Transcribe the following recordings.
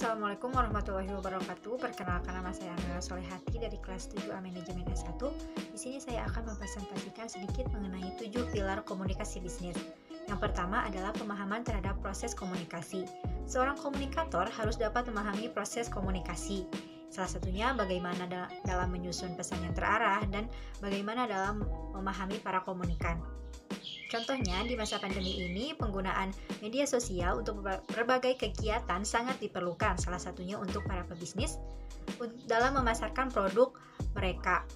Assalamualaikum warahmatullahi wabarakatuh. Perkenalkan, nama saya Amira Solehati dari kelas 7A Manajemen S1. Di sini saya akan mempresentasikan sedikit mengenai 7 pilar komunikasi bisnis. Yang pertama adalah pemahaman terhadap proses komunikasi. Seorang komunikator harus dapat memahami proses komunikasi. Salah satunya bagaimana dalam menyusun pesan yang terarah dan bagaimana dalam memahami para komunikan. Contohnya, di masa pandemi ini, penggunaan media sosial untuk berbagai kegiatan sangat diperlukan, salah satunya untuk para pebisnis dalam memasarkan produk mereka.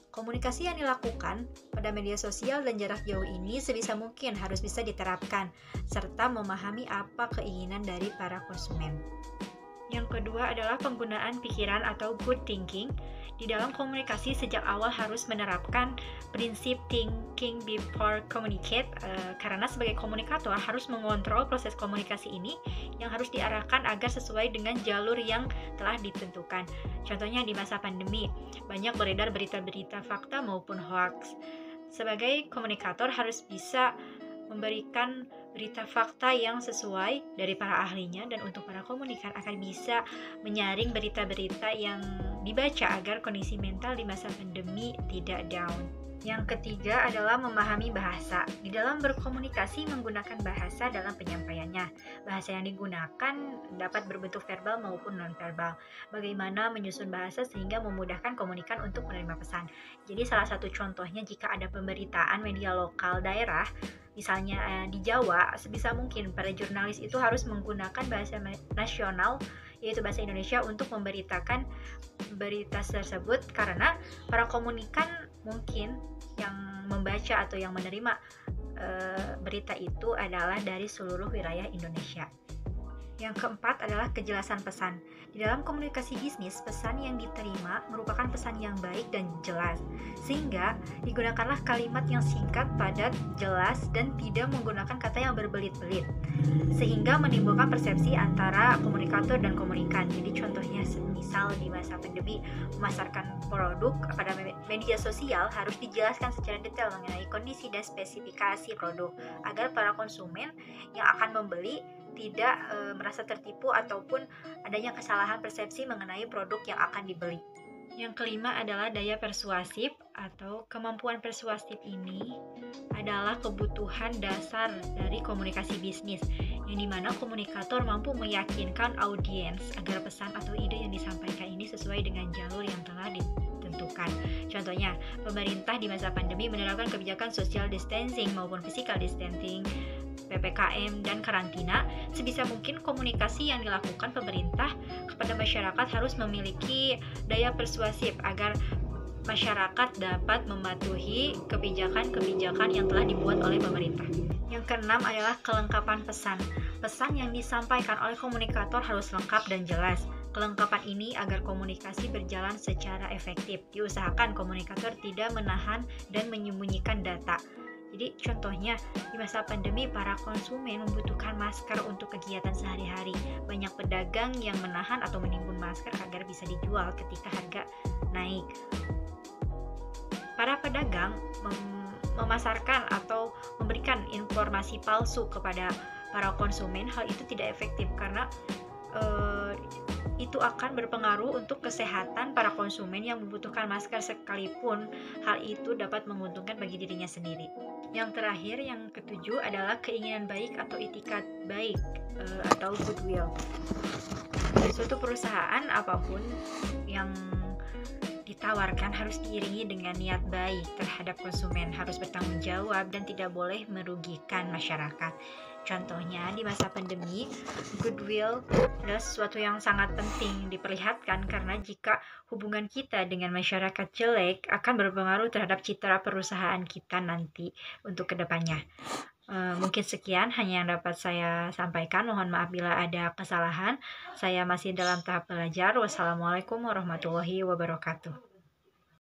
Komunikasi yang dilakukan pada media sosial dan jarak jauh ini sebisa mungkin harus bisa diterapkan, serta memahami apa keinginan dari para konsumen. Yang kedua adalah penggunaan pikiran atau good thinking. Di dalam komunikasi sejak awal harus menerapkan prinsip thinking before communicate, karena sebagai komunikator harus mengontrol proses komunikasi ini yang harus diarahkan agar sesuai dengan jalur yang telah ditentukan. Contohnya di masa pandemi, banyak beredar berita-berita fakta maupun hoax. Sebagai komunikator harus bisa memberikan berita fakta yang sesuai dari para ahlinya, dan untuk para komunikan akan bisa menyaring berita-berita yang dibaca agar kondisi mental di masa pandemi tidak down. Yang ketiga adalah memahami bahasa. Di dalam berkomunikasi menggunakan bahasa dalam penyampaiannya. Bahasa yang digunakan dapat berbentuk verbal maupun non-verbal. Bagaimana menyusun bahasa sehingga memudahkan komunikan untuk menerima pesan. Jadi salah satu contohnya, jika ada pemberitaan media lokal daerah, misalnya di Jawa, sebisa mungkin para jurnalis itu harus menggunakan bahasa nasional, yaitu bahasa Indonesia, untuk memberitakan berita tersebut, karena para komunikan mungkin yang membaca atau yang menerima berita itu adalah dari seluruh wilayah Indonesia. Yang keempat adalah kejelasan pesan. Di dalam komunikasi bisnis, pesan yang diterima merupakan pesan yang baik dan jelas, sehingga digunakanlah kalimat yang singkat, padat, jelas, dan tidak menggunakan kata yang berbelit-belit, sehingga menimbulkan persepsi antara komunikator dan komunikan. Jadi contohnya, misal di masa pandemi memasarkan produk pada media sosial, harus dijelaskan secara detail mengenai kondisi dan spesifikasi produk, agar para konsumen yang akan membeli tidak merasa tertipu ataupun adanya kesalahan persepsi mengenai produk yang akan dibeli. Yang kelima adalah daya persuasif, atau kemampuan persuasif ini adalah kebutuhan dasar dari komunikasi bisnis, yang dimana komunikator mampu meyakinkan audiens agar pesan atau ide yang disampaikan ini sesuai dengan jalur yang telah ditentukan. Contohnya, pemerintah di masa pandemi menerapkan kebijakan social distancing maupun physical distancing, PPKM, dan karantina. Sebisa mungkin komunikasi yang dilakukan pemerintah kepada masyarakat harus memiliki daya persuasif agar masyarakat dapat mematuhi kebijakan-kebijakan yang telah dibuat oleh pemerintah. Yang keenam adalah kelengkapan pesan. Pesan yang disampaikan oleh komunikator harus lengkap dan jelas. Kelengkapan ini agar komunikasi berjalan secara efektif. Diusahakan komunikator tidak menahan dan menyembunyikan data. Jadi contohnya, di masa pandemi para konsumen membutuhkan masker untuk kegiatan sehari-hari. Banyak pedagang yang menahan atau menimbun masker agar bisa dijual ketika harga naik. Para pedagang memasarkan atau memberikan informasi palsu kepada para konsumen. Hal itu tidak efektif karena itu akan berpengaruh untuk kesehatan para konsumen yang membutuhkan masker, sekalipun hal itu dapat menguntungkan bagi dirinya sendiri. Yang terakhir, yang ketujuh adalah keinginan baik atau itikat baik, atau goodwill. Suatu perusahaan apapun yang ditawarkan harus diiringi dengan niat baik terhadap konsumen, harus bertanggung jawab dan tidak boleh merugikan masyarakat. Contohnya, di masa pandemi, goodwill adalah sesuatu yang sangat penting diperlihatkan, karena jika hubungan kita dengan masyarakat jelek akan berpengaruh terhadap citra perusahaan kita nanti untuk kedepannya. Mungkin sekian hanya yang dapat saya sampaikan. Mohon maaf bila ada kesalahan. Saya masih dalam tahap belajar. Wassalamualaikum warahmatullahi wabarakatuh.